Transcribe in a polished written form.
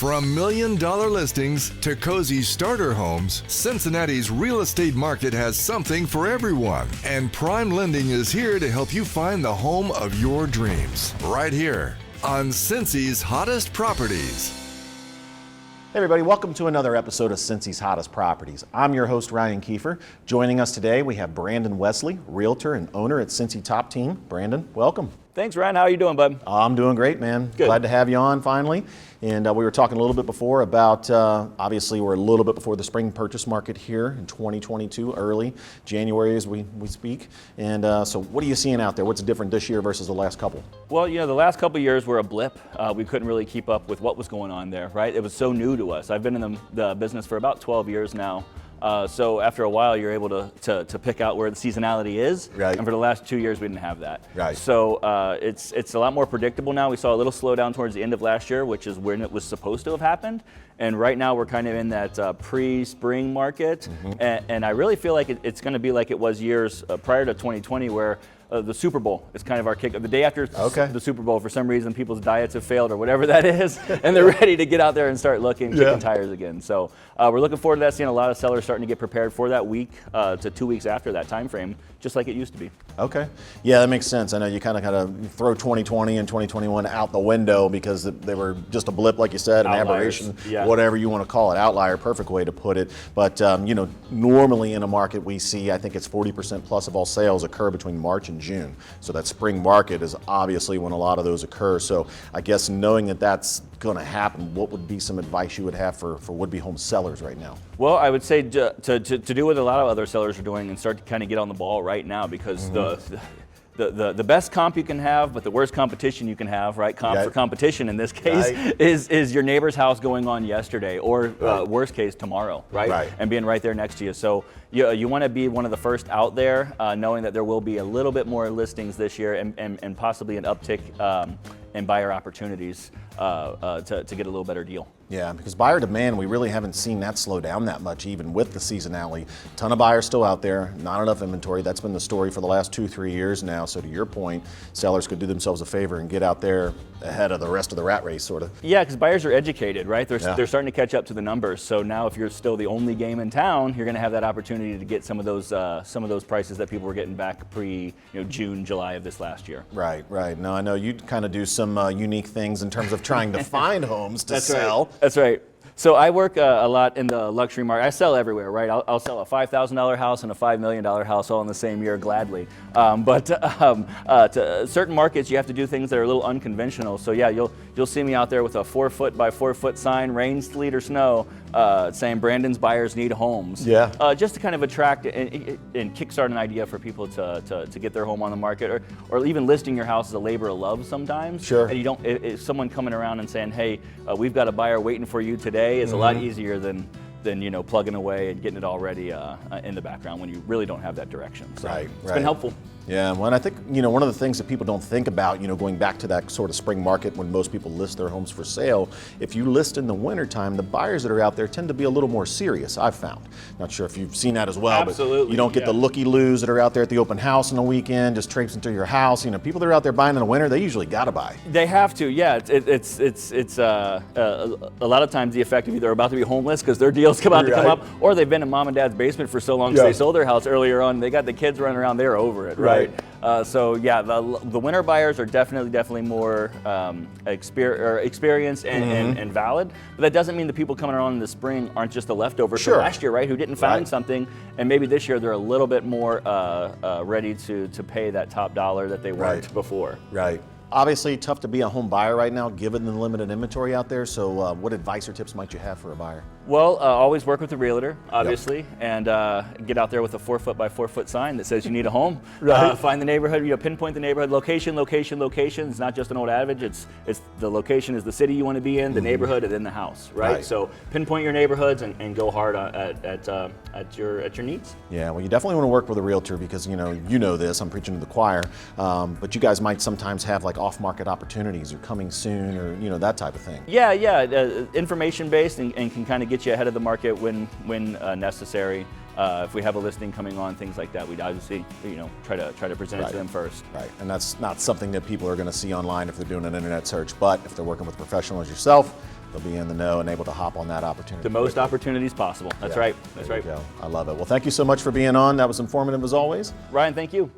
From million-dollar listings to cozy starter homes, Cincinnati's real estate market has something for everyone. And Prime Lending is here to help you find the home of your dreams. Right here on Cincy's Hottest Properties. Hey everybody, welcome to another episode of Cincy's Hottest Properties. I'm your host, Ryan Kiefer. Joining us today, we have Brandon Wesley, realtor and owner at Cincy Top Team. Brandon, welcome. Thanks, Ryan. How are you doing, bud? I'm doing great, man. Good. Glad to have you on finally. And we were talking a little bit before about, obviously we're a little bit before the spring purchase market here in 2022, early January as we speak. And so what are you seeing out there? What's different this year versus the last couple? Well, you know, the last couple of years were a blip. We couldn't really keep up with what was going on there, right? It was so new to us. I've been in the business for about 12 years now. So after a while, you're able to pick out where the seasonality is. Right. And for the last 2 years, we didn't have that. Right. So it's a lot more predictable now. We saw a little slowdown towards the end of last year, which is when it was supposed to have happened. And right now, we're kind of in that pre-spring market. Mm-hmm. And I really feel like it's going to be like it was years prior to 2020, where the Super Bowl is kind of our kick. The day after the Super Bowl, for some reason, people's diets have failed or whatever that is, and they're ready to get out there and start looking, kicking tires again. So we're looking forward to that, seeing a lot of sellers starting to get prepared for that week to 2 weeks after that time frame, just like it used to be. Okay. Yeah, that makes sense. I know you kind of throw 2020 and 2021 out the window because they were just a blip, like you said, an aberration, whatever you want to call it, outlier, perfect way to put it. But, you know, normally in a market we see, I think it's 40% plus of all sales occur between March and June. So that spring market is obviously when a lot of those occur. So I guess knowing that that's going to happen, what would be some advice you would have for would-be home sellers right now? Well, I would say to do what a lot of other sellers are doing and start to kind of get on the ball right now, because the best comp you can have, but the worst competition you can have, right? Comp for competition in this case is your neighbor's house going on yesterday, or worst case tomorrow, right? And being right there next to you. So you want to be one of the first out there, knowing that there will be a little bit more listings this year and possibly an uptick in buyer opportunities to get a little better deal. Yeah, because buyer demand, we really haven't seen that slow down that much, even with the seasonality. A ton of buyers still out there, not enough inventory. That's been the story for the last 2-3 years now. So to your point, sellers could do themselves a favor and get out there ahead of the rest of the rat race, sort of. Yeah, because buyers are educated, right? They're starting to catch up to the numbers. So now, if you're still the only game in town, you're going to have that opportunity to get some of those prices that people were getting back June, July of this last year. Right. Now I know you kind of do some unique things in terms of trying to find homes to sell. That's right. So I work a lot in the luxury market. I sell everywhere, right? I'll sell a $5,000 house and a $5 million house all in the same year gladly. But to certain markets, you have to do things that are a little unconventional. So yeah, you'll see me out there with a 4-foot by 4-foot sign, rain, sleet, or snow, saying Brandon's buyers need homes. Yeah. Just to kind of attract and kickstart an idea for people to get their home on the market, or even listing your house as a labor of love sometimes. Sure. And you don't, if someone coming around and saying, hey, we've got a buyer waiting for you today, is a lot easier than plugging away and getting it already in the background when you really don't have that direction. So it's been helpful. Yeah, well, and I think, one of the things that people don't think about, going back to that sort of spring market when most people list their homes for sale, if you list in the wintertime, the buyers that are out there tend to be a little more serious, I've found. Not sure if you've seen that as well. Absolutely. But you don't get the looky-loos that are out there at the open house on the weekend, just traipsing through your house. People that are out there buying in the winter, they usually gotta buy. They have to, yeah. It's a lot of times the effect of either about to be homeless because their deals come up, or they've been in mom and dad's basement for so long because they sold their house earlier on, they got the kids running around, they're over it, right? So yeah, the winter buyers are definitely more experienced and valid. But that doesn't mean the people coming around in the spring aren't just the leftovers from last year, right? Who didn't find something, and maybe this year they're a little bit more ready to pay that top dollar that they weren't before. Right. Obviously, tough to be a home buyer right now, given the limited inventory out there. So what advice or tips might you have for a buyer? Well, always work with a realtor, obviously, and get out there with a 4-foot by 4-foot sign that says you need a home. Find the neighborhood, pinpoint the neighborhood, location. It's not just an old adage. It's the location is the city you want to be in, the neighborhood, and then the house, right? So pinpoint your neighborhoods and go hard at your needs. Yeah, well, you definitely want to work with a realtor because you know this. I'm preaching to the choir, but you guys might sometimes have like off-market opportunities or coming soon or that type of thing. Yeah, information based and can kind of get you ahead of the market when necessary. If we have a listing coming on, things like that, we'd obviously try to present it to them first. Right, and that's not something that people are going to see online if they're doing an internet search. But if they're working with professionals yourself, they'll be in the know and able to hop on that opportunity. The most opportunities possible. That's right. That's right. I love it. Well, thank you so much for being on. That was informative as always. Ryan, thank you.